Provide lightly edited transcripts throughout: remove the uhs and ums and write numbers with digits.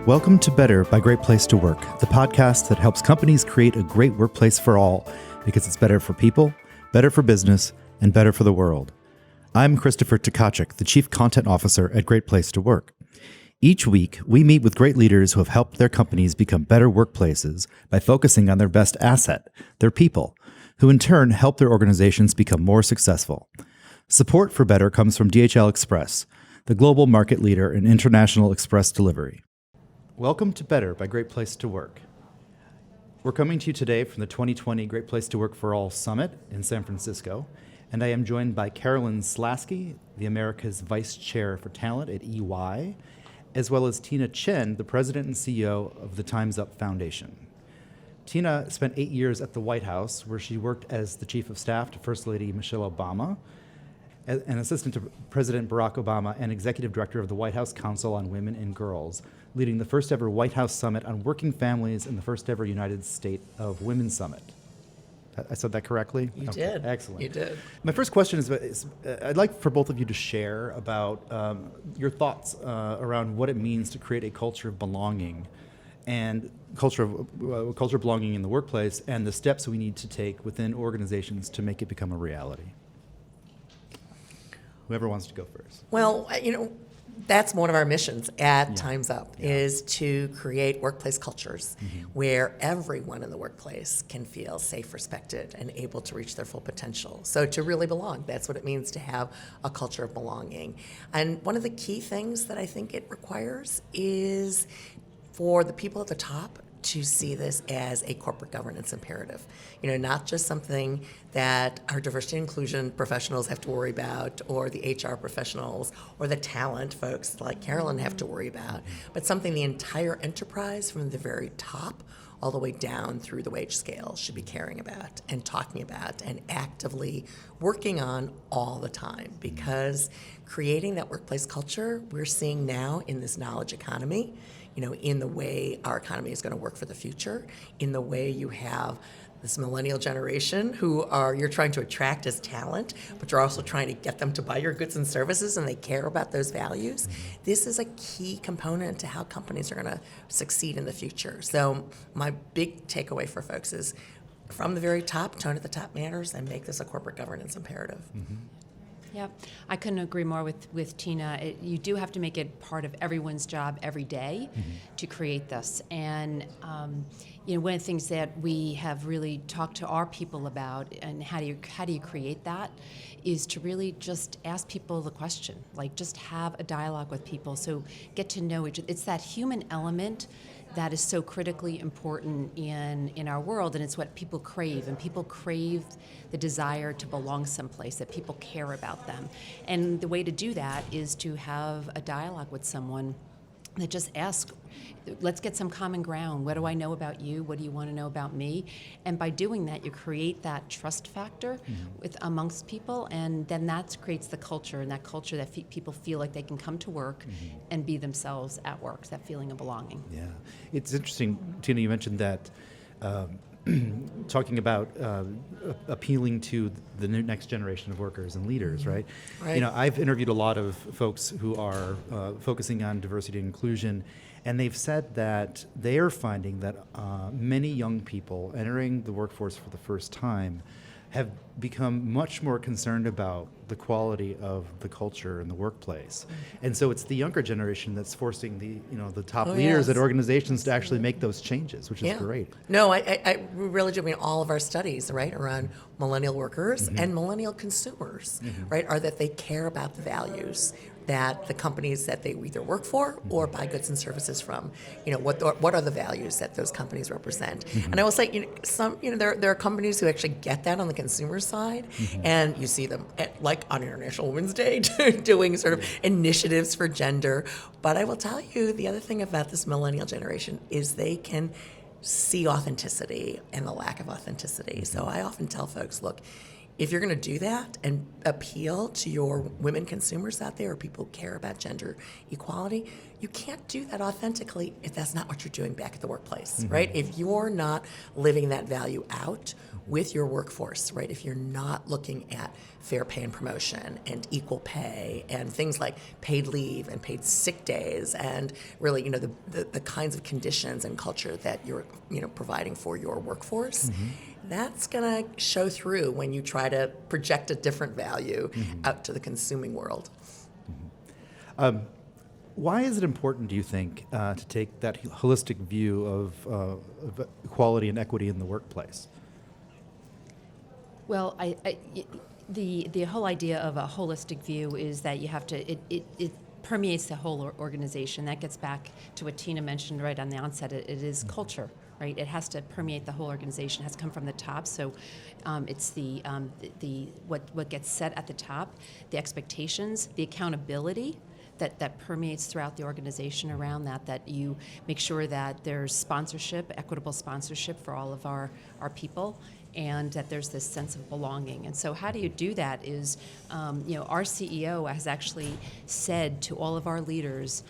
Welcome to Better by Great Place to Work, the podcast that helps companies create a great workplace for all because it's better for people, better for business, and better for the world. I'm Christopher Tkachuk, the Chief Content Officer at Great Place to Work. Each week, we meet with great leaders who have helped their companies become better workplaces by focusing on their best asset, their people, who in turn help their organizations become more successful. Support for Better comes from DHL Express, the global market leader in international express delivery. Welcome to Better by Great Place to Work. We're coming to you today from the 2020 Great Place to Work for All Summit in San Francisco, and I am joined by Carolyn Slaski, the America's Vice Chair for Talent at EY, as well as Tina Tchen, the President and CEO of the Time's Up Foundation. Tina spent 8 years at the White House, where she worked as the Chief of Staff to First Lady Michelle Obama, an assistant to President Barack Obama, and Executive Director of the White House Council on Women and Girls, leading the first ever White House Summit on Working Families and the first ever United States of Women Summit. I said that correctly? You did. Excellent. You did. My first question is I'd like for both of you to share about your thoughts around what it means to create a culture of belonging and culture of belonging in the workplace, and the steps we need to take within organizations to make it become a reality. Whoever wants to go first. Well, that's one of our missions at Time's Up is to create workplace cultures where everyone in the workplace can feel safe, respected, and able to reach their full potential. So to really belong, that's what it means to have a culture of belonging. And one of the key things that I think it requires is for the people at the top to see this as a corporate governance imperative. Not just something that our diversity and inclusion professionals have to worry about, or the HR professionals, or the talent folks like Carolyn have to worry about, but something the entire enterprise from the very top all the way down through the wage scale should be caring about and talking about and actively working on all the time. Because creating that workplace culture we're seeing now in this knowledge economy, in the way our economy is going to work for the future, in the way you have this millennial generation who you're trying to attract as talent, but you're also trying to get them to buy your goods and services, and they care about those values. This is a key component to how companies are going to succeed in the future. So my big takeaway for folks is from the very top, tone at the top matters, and make this a corporate governance imperative. Yep, I couldn't agree more with Tina. You do have to make it part of everyone's job every day to create this. And one of the things that we have really talked to our people about, and how do you create that, is to really just ask people the question, like just have a dialogue with people, so get to know each other. It's that human element that is so critically important in our world, and it's what people crave. And people crave the desire to belong someplace, that people care about them. And the way to do that is to have a dialogue with someone that just asks, let's get some common ground. What do I know about you? What do you want to know about me? And by doing that, you create that trust factor amongst people, and then that creates the culture, and that culture that people feel like they can come to work and be themselves at work, that feeling of belonging. Yeah, it's interesting, Tina, you mentioned that talking about appealing to the next generation of workers and leaders, right? I've interviewed a lot of folks who are focusing on diversity and inclusion, and they've said that they are finding that many young people entering the workforce for the first time have become much more concerned about the quality of the culture in the workplace. And so it's the younger generation that's forcing the top leaders at organizations to actually make those changes, which is great. No, I really do. All of our studies, right, around millennial workers and millennial consumers, right, are that they care about the values that the companies that they either work for or buy goods and services from, what are the values that those companies represent? And I will say, there are companies who actually get that on the consumer side, and you see them like on International Women's Day doing sort of initiatives for gender. But I will tell you, the other thing about this millennial generation is they can see authenticity and the lack of authenticity. So I often tell folks, look, if you're going to do that and appeal to your women consumers out there or people who care about gender equality, you can't do that authentically if that's not what you're doing back at the workplace, right? If you're not living that value out with your workforce, right? If you're not looking at fair pay and promotion and equal pay and things like paid leave and paid sick days and really, you know, the kinds of conditions and culture that you're, you know, providing for your workforce, that's going to show through when you try to project a different value out to the consuming world. Why is it important, do you think, to take that holistic view of equality and equity in the workplace? Well, the whole idea of a holistic view is that you have to, it permeates the whole organization. That gets back to what Tina mentioned right on the onset. It is culture, right? It has to permeate the whole organization. It has to come from the top. So it's the what gets set at the top, the expectations, the accountability that permeates throughout the organization around that you make sure that there's sponsorship, equitable sponsorship for all of our people, and that there's this sense of belonging. And so how do you do that is, our CEO has actually said to all of our leaders,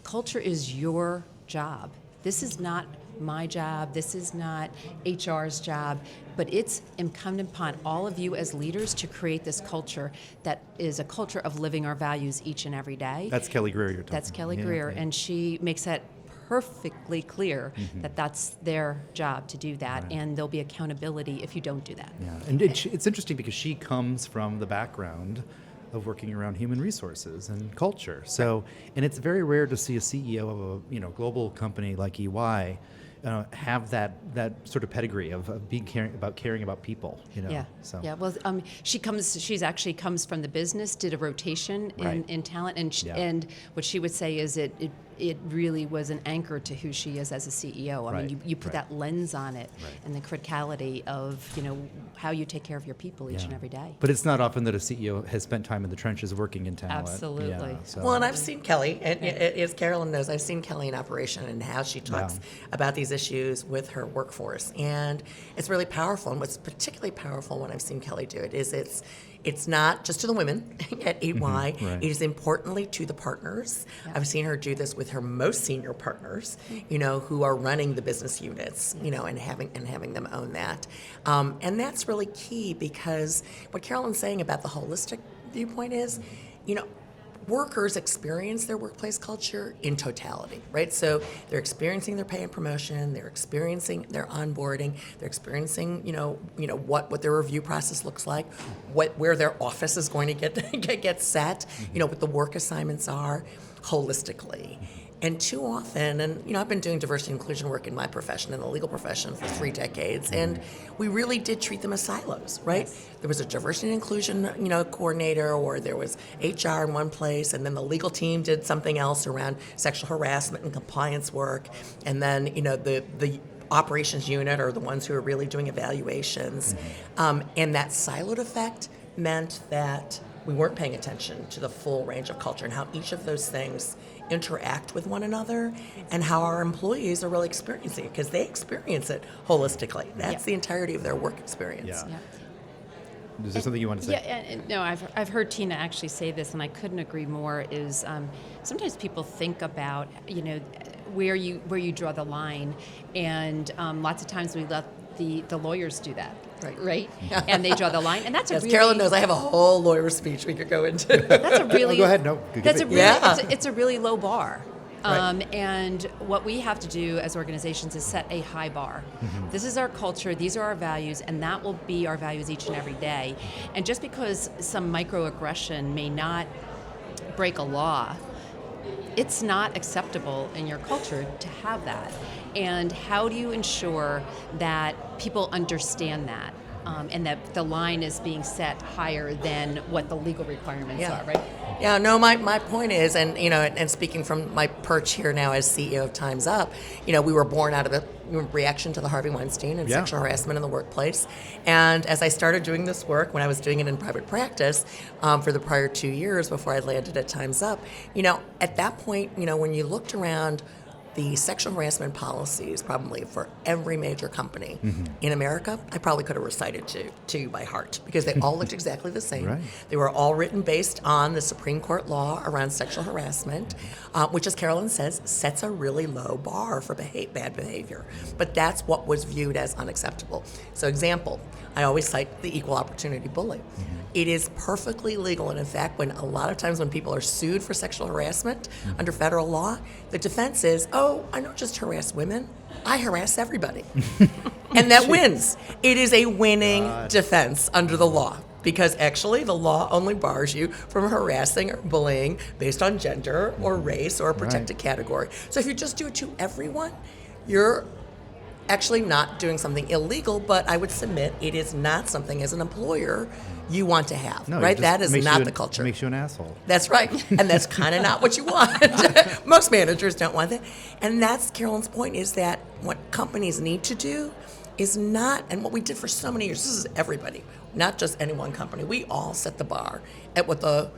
culture is your job. This is not my job, this is not HR's job, but it's incumbent upon all of you as leaders to create this culture that is a culture of living our values each and every day. That's Kelly Greer you're talking That's Kelly about. Greer, and she makes that perfectly clear that that's their job to do that, and there'll be accountability if you don't do that. Yeah, and it's interesting because she comes from the background of working around human resources and culture. So, and it's very rare to see a CEO of a global company like EY have that sort of pedigree of being caring about people. Yeah. So. Yeah. Well, she's actually comes from the business, did a rotation in talent, and what she would say is it really was an anchor to who she is as a CEO. I mean, you put that lens on it and the criticality of, how you take care of your people each and every day. But it's not often that a CEO has spent time in the trenches working in talent. Absolutely. Yeah, so. Well, and I've seen Kelly, and as Carolyn knows, I've seen Kelly in operation and how she talks about these issues with her workforce. And it's really powerful. And what's particularly powerful when I've seen Kelly do it is it's not just to the women at EY, it is importantly to the partners. Yeah. I've seen her do this with her most senior partners, who are running the business units, and having them own that. And that's really key because what Carolyn's saying about the holistic viewpoint is, workers experience their workplace culture in totality, right? So they're experiencing their pay and promotion, they're experiencing their onboarding, they're experiencing, what their review process looks like, where their office is going to get set, what the work assignments are, holistically. And too often, and I've been doing diversity and inclusion work in my profession, in the legal profession, for 3 decades, and we really did treat them as silos, right? Yes. There was a diversity and inclusion, coordinator, or there was HR in one place, and then the legal team did something else around sexual harassment and compliance work, and then the operations unit are the ones who are really doing evaluations, and that siloed effect meant that we weren't paying attention to the full range of culture and how each of those things interact with one another and how our employees are really experiencing it, because they experience it holistically. That's the entirety of their work experience. Yeah. Is there something you want to say? Yeah, no, I've heard Tina actually say this, and I couldn't agree more, is sometimes people think about, where you draw the line, and lots of times we let the lawyers do that. Right? And they draw the line, and that's Carolyn knows I have a whole lawyer speech we could go into. That's a really go ahead. No, it's a really low bar. Right. And what we have to do as organizations is set a high bar. This is our culture, these are our values, and that will be our values each and every day. And just because some microaggression may not break a law, it's not acceptable in your culture to have that. And how do you ensure that people understand that, and that the line is being set higher than what the legal requirements are, right? Yeah, no, my point is, and speaking from my perch here now as CEO of Time's Up, we were born out of a reaction to the Harvey Weinstein and sexual harassment in the workplace. And as I started doing this work, when I was doing it in private practice for the prior 2 years before I landed at Time's Up, at that point, when you looked around, the sexual harassment policies, probably for every major company in America, I probably could have recited to you by heart, because they all looked exactly the same. Right. They were all written based on the Supreme Court law around sexual harassment, which, as Carolyn says, sets a really low bar for bad behavior. But that's what was viewed as unacceptable. So, example, I always cite the equal opportunity bully. It is perfectly legal, and in fact, when a lot of times when people are sued for sexual harassment under federal law, the defense is, oh, I don't just harass women, I harass everybody. And that wins. It is a winning defense under the law, because actually the law only bars you from harassing or bullying based on gender or race or a protected category. So if you just do it to everyone, you're actually not doing something illegal, but I would submit it is not something as an employer you want to have, No, right? it just That is makes not you the culture. Makes you an asshole. That's right. And that's kind of not what you want. Most managers don't want that. And that's Carolyn's point, is that what companies need to do is not, and what we did for so many years, this is everybody, not just any one company. We all set the bar at what the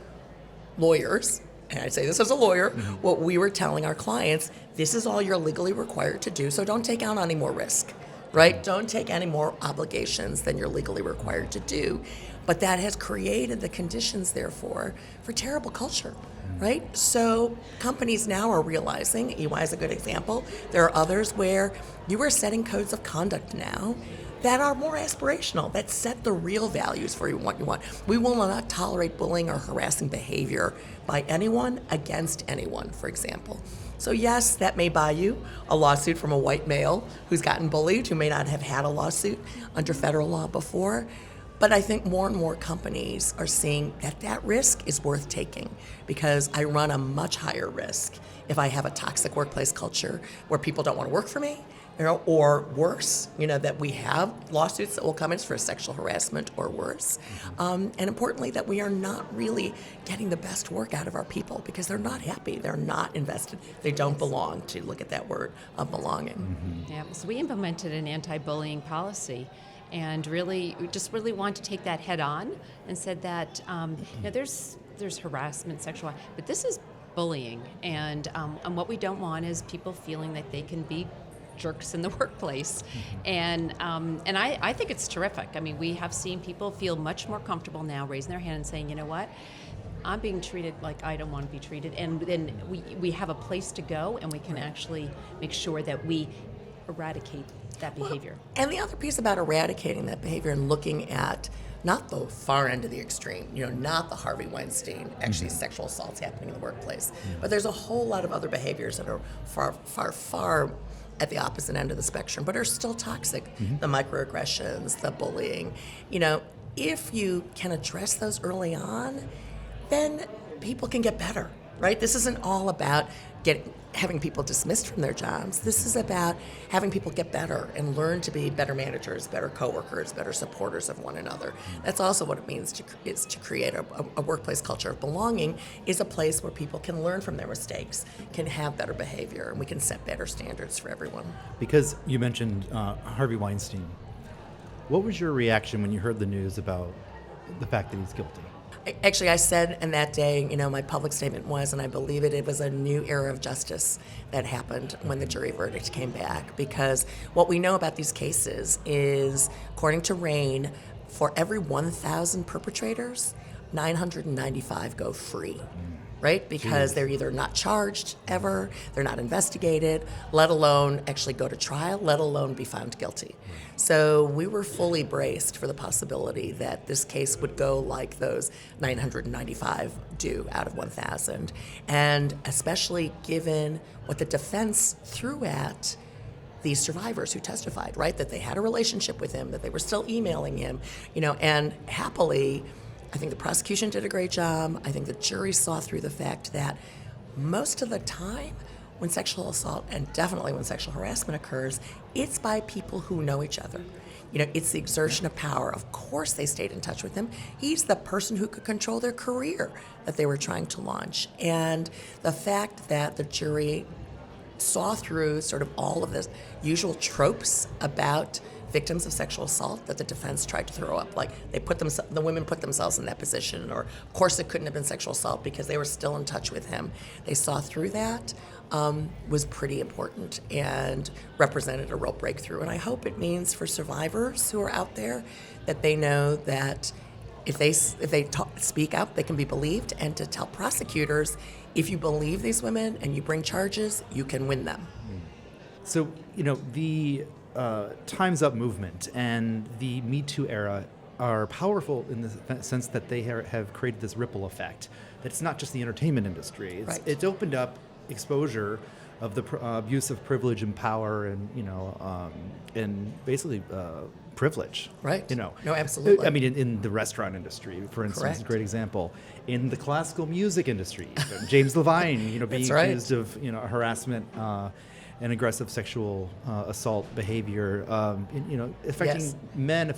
lawyers, and I say this as a lawyer, what we were telling our clients, this is all you're legally required to do, so don't take on any more risk, right? Don't take any more obligations than you're legally required to do. But that has created the conditions, therefore, for terrible culture, right? So companies now are realizing, EY is a good example, there are others where you are setting codes of conduct now that are more aspirational, that set the real values for what you want. We will not tolerate bullying or harassing behavior by anyone against anyone, for example. So yes, that may buy you a lawsuit from a white male who's gotten bullied, who may not have had a lawsuit under federal law before. But I think more and more companies are seeing that that risk is worth taking, because I run a much higher risk if I have a toxic workplace culture where people don't want to work for me, or worse, that we have lawsuits that will come in for sexual harassment or worse. And importantly, that we are not really getting the best work out of our people because they're not happy, they're not invested, they don't belong, to look at that word of belonging. Yeah, so we implemented an anti-bullying policy, and we really want to take that head on, and said that there's harassment, sexual, but this is bullying, and what we don't want is people feeling that they can be jerks in the workplace, and I think it's terrific. I mean, we have seen people feel much more comfortable now raising their hand and saying, you know what, I'm being treated like I don't want to be treated, and then we have a place to go, and we can actually make sure that we eradicate that behavior. And the other piece about eradicating that behavior and looking at not the far end of the extreme, not the Harvey Weinstein, actually sexual assaults happening in the workplace, but there's a whole lot of other behaviors that are far, far, far at the opposite end of the spectrum, but are still toxic. The microaggressions, the bullying. If you can address those early on, then people can get better, right? This isn't all about having people dismissed from their jobs. This is about having people get better and learn to be better managers, better coworkers, better supporters of one another. That's also what it means to create a workplace culture of belonging, is a place where people can learn from their mistakes, can have better behavior, and we can set better standards for everyone. Because you mentioned Harvey Weinstein, what was your reaction when you heard the news about the fact that he's guilty? Actually, I said in that day, my public statement was, and I believe it was a new era of justice that happened when the jury verdict came back. Because what we know about these cases is, according to RAIN, for every 1,000 perpetrators, 995 go free. Right? Because they're either not charged ever, they're not investigated, let alone actually go to trial, let alone be found guilty. So we were fully braced for the possibility that this case would go like those 995 do out of 1,000. And especially given what the defense threw at these survivors who testified, right? That they had a relationship with him, that they were still emailing him, and happily, I think the prosecution did a great job. I think the jury saw through the fact that most of the time when sexual assault, and definitely when sexual harassment occurs, it's by people who know each other. It's the exertion of power. Of course they stayed in touch with him. He's the person who could control their career that they were trying to launch. And the fact that the jury saw through sort of all of the usual tropes about victims of sexual assault that the defense tried to throw up. Like the women put themselves in that position, or of course it couldn't have been sexual assault because they were still in touch with him. They saw through that. Was pretty important and represented a real breakthrough. And I hope it means for survivors who are out there that they know that if they speak up, they can be believed, and to tell prosecutors, if you believe these women and you bring charges, you can win them. So, the Time's Up movement and the Me Too era are powerful in the sense that they have created this ripple effect. That it's not just the entertainment industry. It's opened up exposure of the abuse of privilege and power, and basically privilege. Right. No, absolutely. I mean, in the restaurant industry, for instance, Correct. is a great example. In the classical music industry, James Levine, being accused of harassment and aggressive sexual assault behavior, affecting men,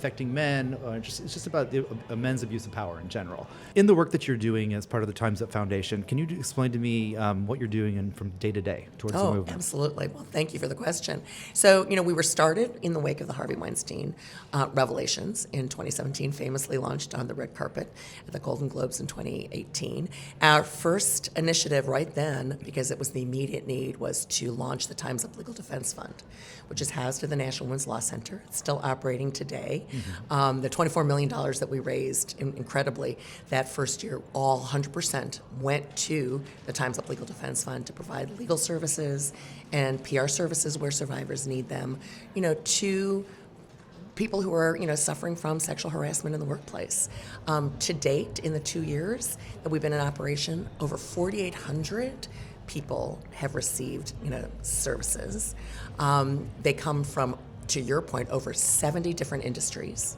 it's just about the men's abuse of power in general. In the work that you're doing as part of the Time's Up Foundation, can you explain to me what you're doing from day to day towards the movement? Absolutely. Well, thank you for the question. So, we were started in the wake of the Harvey Weinstein revelations in 2017, famously launched on the red carpet at the Golden Globes in 2018. Our first initiative right then, because it was the immediate need, was to launch the Time's Up Legal Defense Fund, which is housed at the National Women's Law Center. It's still operating today. Mm-hmm. The $24 million that we raised, incredibly, that first year, all 100% went to the Time's Up Legal Defense Fund to provide legal services and PR services where survivors need them, to people who are, suffering from sexual harassment in the workplace. To date, in the 2 years that we've been in operation, over 4,800 people have received, services. They come from, to your point, over 70 different industries.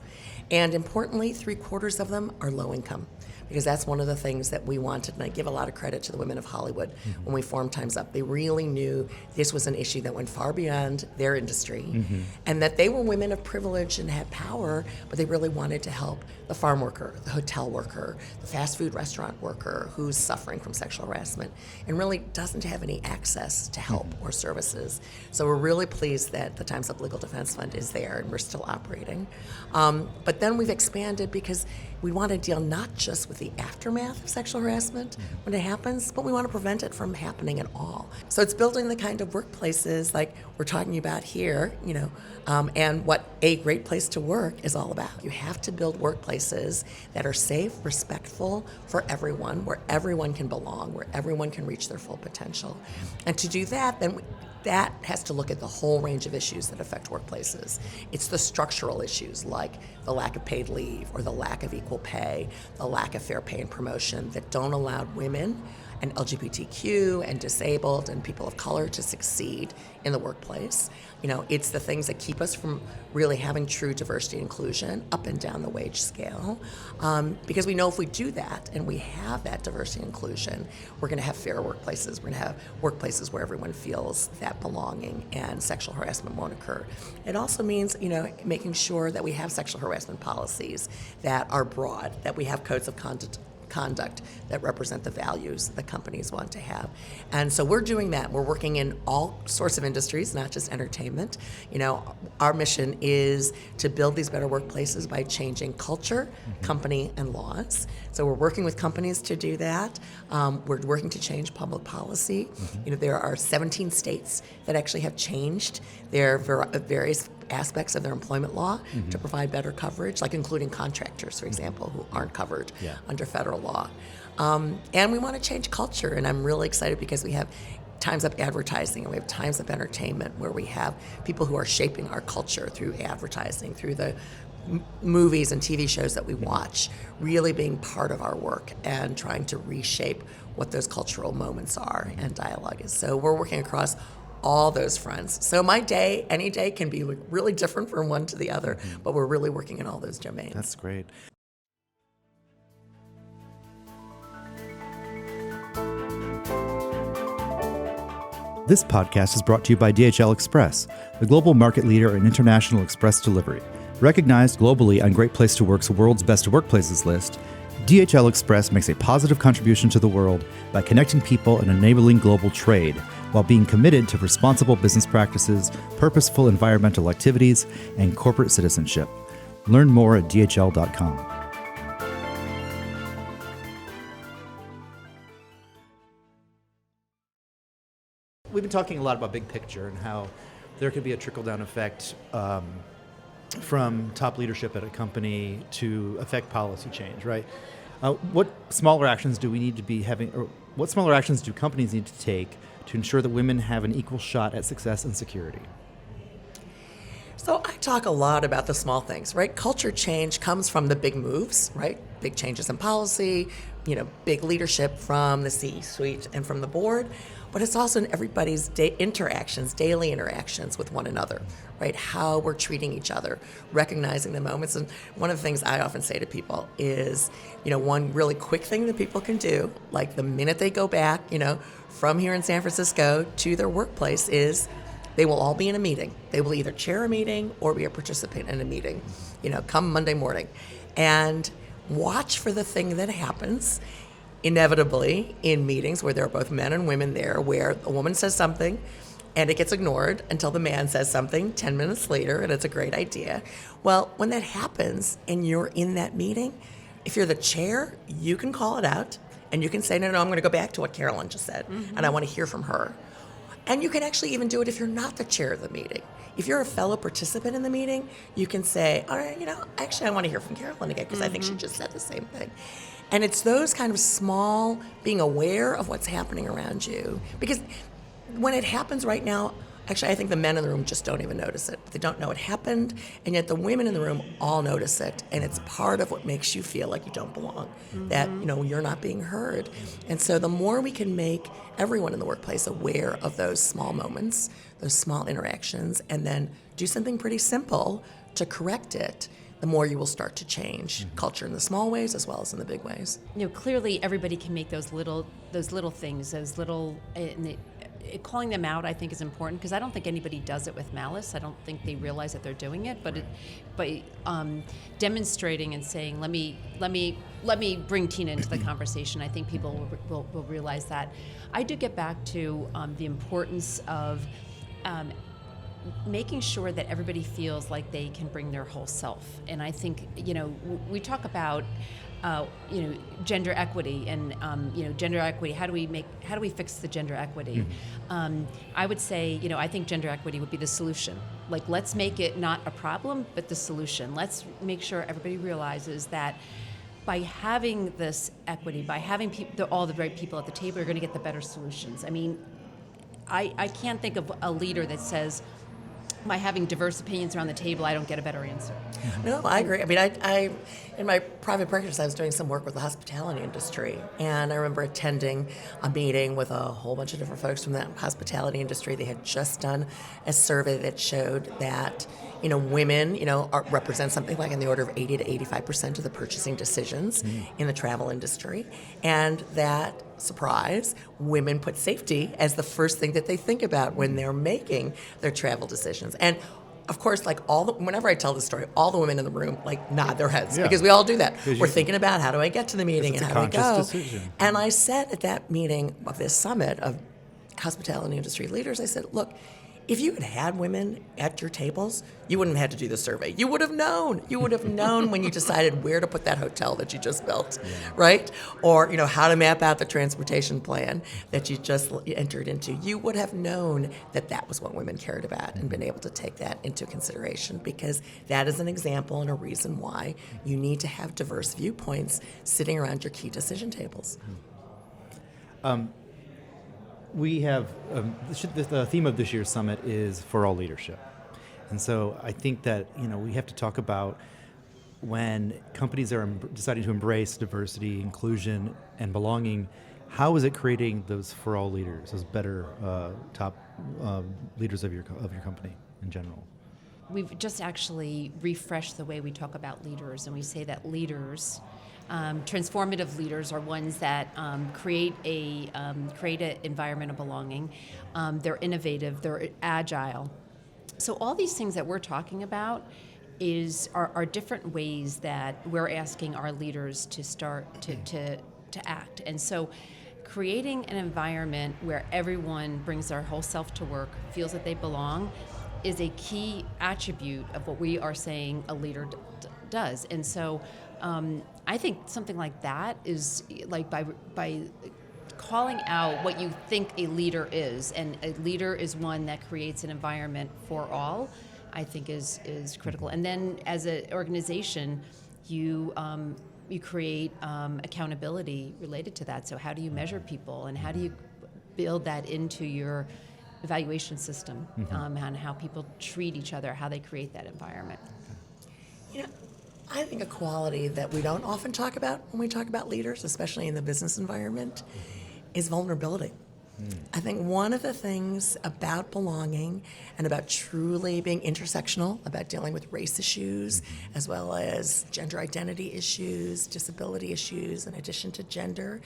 And importantly, 3/4 of them are low income, because that's one of the things that we wanted, and I give a lot of credit to the women of Hollywood when we formed Time's Up. They really knew this was an issue that went far beyond their industry, and that they were women of privilege and had power, but they really wanted to help the farm worker, the hotel worker, the fast food restaurant worker who's suffering from sexual harassment and really doesn't have any access to help or services. So we're really pleased that the Time's Up Legal Defense Fund is there and we're still operating. But then we've expanded because we want to deal not just with the aftermath of sexual harassment when it happens, but we want to prevent it from happening at all. So it's building the kind of workplaces like we're talking about here, and what a great place to work is all about. You have to build workplaces that are safe, respectful for everyone, where everyone can belong, where everyone can reach their full potential. And to do that, then that has to look at the whole range of issues that affect workplaces. It's the structural issues like the lack of paid leave or the lack of equal pay, the lack of fair pay and promotion that don't allow women and LGBTQ and disabled and people of color to succeed in the workplace. It's the things that keep us from really having true diversity and inclusion up and down the wage scale. Because we know if we do that and we have that diversity and inclusion, we're going to have fair workplaces. We're going to have workplaces where everyone feels that belonging and sexual harassment won't occur. It also means, making sure that we have sexual harassment policies that are broad, that we have codes of conduct that represent the values that companies want to have. And so we're doing that. We're working in all sorts of industries, not just entertainment. Our mission is to build these better workplaces by changing culture, company, and laws. So we're working with companies to do that. We're working to change public policy. There are 17 states that actually have changed their various aspects of their employment law to provide better coverage, like including contractors, for example, who aren't covered under federal law. And we want to change culture, and I'm really excited because we have Time's Up Advertising and we have Time's Up Entertainment, where we have people who are shaping our culture through advertising, through the movies and TV shows that we watch, really being part of our work and trying to reshape what those cultural moments are and dialogue is. So we're working across all those fronts. So my day, any day, can be really different from one to the other, but we're really working in all those domains. That's great. This podcast is brought to you by DHL Express, the global market leader in international express delivery. Recognized globally on Great Place to Work's World's Best Workplaces list, DHL Express makes a positive contribution to the world by connecting people and enabling global trade, while being committed to responsible business practices, purposeful environmental activities, and corporate citizenship. Learn more at dhl.com. We've been talking a lot about big picture and how there could be a trickle-down effect from top leadership at a company to affect policy change, right? What smaller actions do we need to be having, or what smaller actions do companies need to take to ensure that women have an equal shot at success and security? So I talk a lot about the small things, right? Culture change comes from the big moves, right? Big changes in policy, big leadership from the C-suite and from the board. But it's also in everybody's daily interactions with one another, right? How we're treating each other, recognizing the moments. And one of the things I often say to people is, one really quick thing that people can do, like the minute they go back, from here in San Francisco to their workplace, is they will all be in a meeting. They will either chair a meeting or be a participant in a meeting, come Monday morning. And watch for the thing that happens inevitably in meetings where there are both men and women there, where a woman says something and it gets ignored until the man says something 10 minutes later and it's a great idea. Well, when that happens and you're in that meeting, if you're the chair, you can call it out and you can say, no, I'm going to go back to what Carolyn just said, and I want to hear from her. And you can actually even do it if you're not the chair of the meeting. If you're a fellow participant in the meeting, you can say, all right, actually I want to hear from Carolyn again because I think she just said the same thing. And it's those kind of small, being aware of what's happening around you. Because when it happens right now, actually I think the men in the room just don't even notice it. They don't know it happened, and yet the women in the room all notice it. And it's part of what makes you feel like you don't belong, that you're not being heard. And so the more we can make everyone in the workplace aware of those small moments, those small interactions, and then do something pretty simple to correct it, the more you will start to change culture in the small ways as well as in the big ways. Clearly everybody can make those little things, calling them out, I think, is important, because I don't think anybody does it with malice. I don't think they realize that they're doing it, but by demonstrating and saying, let me bring Tina into the conversation, I think people will realize that. I do get back to the importance of making sure that everybody feels like they can bring their whole self. And I think, we talk about gender equity and gender equity. How do we fix the gender equity? I would say, I think gender equity would be the solution. Like, let's make it not a problem, but the solution. Let's make sure everybody realizes that by having this equity, by having all the right people at the table, you're going to get the better solutions. I mean, I can't think of a leader that says, by having diverse opinions around the table, I don't get a better answer. No, I agree. I mean, I in my private practice, I was doing some work with the hospitality industry, and I remember attending a meeting with a whole bunch of different folks from that hospitality industry. They had just done a survey that showed that, women, represent something like in the order of 80 to 85% of the purchasing decisions in the travel industry, and that, surprise, women put safety as the first thing that they think about when they're making their travel decisions. And of course, whenever I tell this story, all the women in the room nod their heads, because we all do that. We're thinking about, how do I get to the meeting and how do I go? Decision. And I said at that meeting of this summit of hospitality industry leaders, I said, look, if you had women at your tables, you wouldn't have had to do the survey. You would have known. You would have known when you decided where to put that hotel that you just built, right? Or, how to map out the transportation plan that you just entered into. You would have known that that was what women cared about and been able to take that into consideration, because that is an example and a reason why you need to have diverse viewpoints sitting around your key decision tables. We have, the theme of this year's summit is for all leadership. And so I think that, we have to talk about when companies are deciding to embrace diversity, inclusion, and belonging, how is it creating those for all leaders, those better top leaders of your company in general? We've just actually refreshed the way we talk about leaders, and we say that leaders, transformative leaders, are ones that create an environment of belonging. They're innovative, they're agile. So all these things that we're talking about are different ways that we're asking our leaders to start to act. And so creating an environment where everyone brings their whole self to work, feels that they belong, is a key attribute of what we are saying a leader does. And so I think something like that is like by calling out what you think a leader is, and a leader is one that creates an environment for all, I think is critical. And then as an organization, you create accountability related to that. So how do you measure people, and how do you build that into your evaluation system, and how people treat each other, how they create that environment? I think a quality that we don't often talk about when we talk about leaders, especially in the business environment, is vulnerability. I think one of the things about belonging and about truly being intersectional, about dealing with race issues, as well as gender identity issues, disability issues, in addition to gender,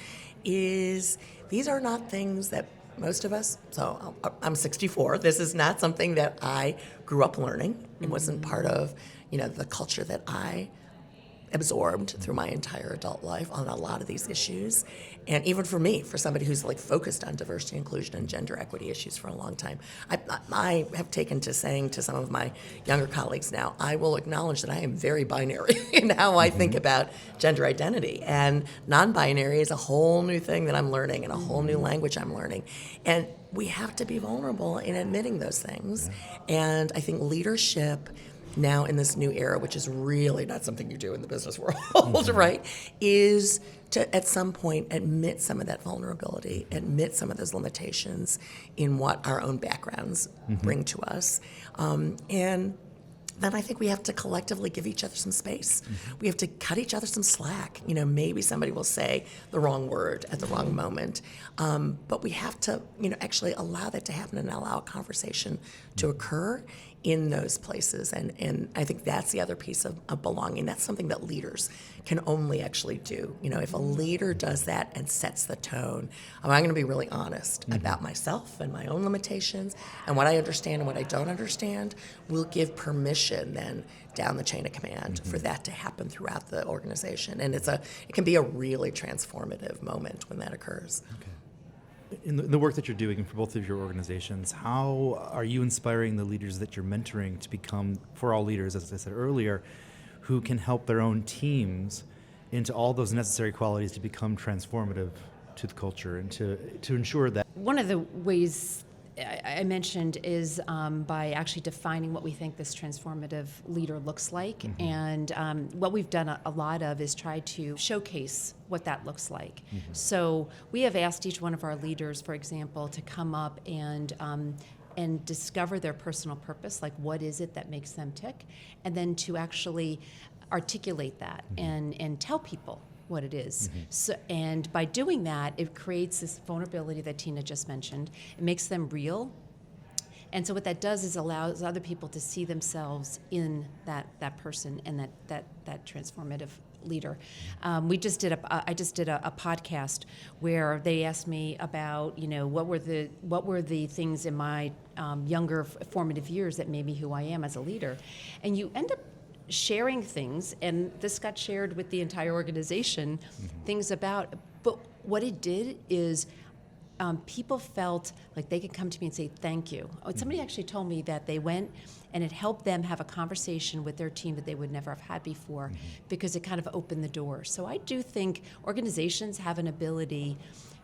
is these are not things that most of us, so I'm 64, this is not something that I grew up learning. It wasn't part of, the culture that I absorbed through my entire adult life on a lot of these issues. And even for me, for somebody who's focused on diversity, inclusion, and gender equity issues for a long time, I have taken to saying to some of my younger colleagues now, I will acknowledge that I am very binary in how I think about gender identity. And non-binary is a whole new thing that I'm learning, and a whole new language I'm learning. And we have to be vulnerable in admitting those things. And I think leadership now in this new era, which is really not something you do in the business world, right, is to at some point admit some of that vulnerability, admit some of those limitations in what our own backgrounds bring to us. And then I think we have to collectively give each other some space. We have to cut each other some slack. Maybe somebody will say the wrong word at the wrong moment. But we have to, actually allow that to happen and allow a conversation to occur in those places. And I think that's the other piece of belonging. That's something that leaders can only actually do. If a leader does that and sets the tone, I'm going to be really honest about myself and my own limitations and what I understand and what I don't understand. We'll give permission then down the chain of command for that to happen throughout the organization. And it can be a really transformative moment when that occurs. Okay. In the work that you're doing for both of your organizations, how are you inspiring the leaders that you're mentoring to become, for all leaders, as I said earlier, who can help their own teams into all those necessary qualities to become transformative to the culture and to ensure that? One of the ways I mentioned is by actually defining what we think this transformative leader looks like. And what we've done a lot of is try to showcase what that looks like. So we have asked each one of our leaders, for example, to come up and discover their personal purpose, like what is it that makes them tick, and then to actually articulate that and tell people what it is. So, and by doing that, it creates this vulnerability that Tina just mentioned. It makes them real. And so what that does is allows other people to see themselves in that person and that transformative leader. I just did a podcast where they asked me about, what were the things in my younger formative years that made me who I am as a leader. And you end up sharing things, and this got shared with the entire organization, things about, but what it did is people felt like they could come to me and say thank you. Somebody actually told me that they went and it helped them have a conversation with their team that they would never have had before because it kind of opened the door. So I do think organizations have an ability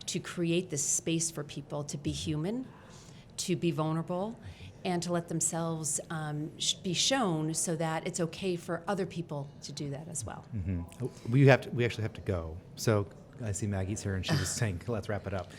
to create this space for people to be human, to be vulnerable, and to let themselves be shown so that it's okay for other people to do that as well. We actually have to go. So I see Maggie's here, and she was saying, let's wrap it up.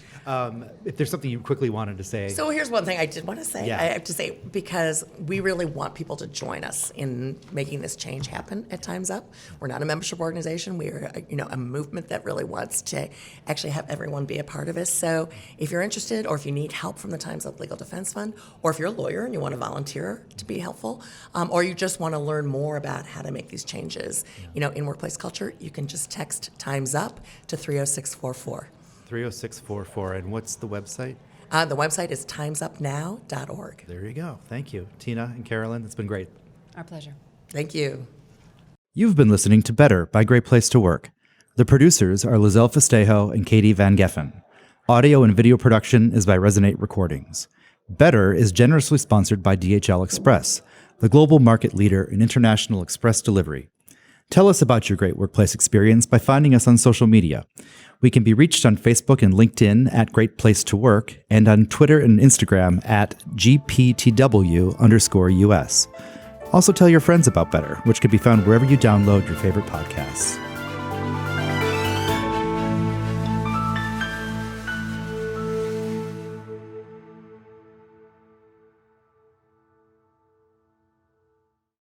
If there's something you quickly wanted to say. So here's one thing I did want to say. Yeah. I have to say, because we really want people to join us in making this change happen at Time's Up. We're not a membership organization. We're a movement that really wants to actually have everyone be a part of it. So if you're interested, or if you need help from the Time's Up Legal Defense Fund, or if you're a lawyer and you want to volunteer to be helpful, or you just want to learn more about how to make these changes, in workplace culture, you can just text Time's Up to 30644. 30644. And what's the website? The website is timesupnow.org. There you go. Thank you. Tina and Carolyn, it's been great. Our pleasure. Thank you. You've been listening to Better by Great Place to Work. The producers are Lizelle Festejo and Katie Van Geffen. Audio and video production is by Resonate Recordings. Better is generously sponsored by DHL Express, the global market leader in international express delivery. Tell us about your great workplace experience by finding us on social media. We can be reached on Facebook and LinkedIn at Great Place to Work, and on Twitter and Instagram at GPTW_US. Also tell your friends about Better, which can be found wherever you download your favorite podcasts.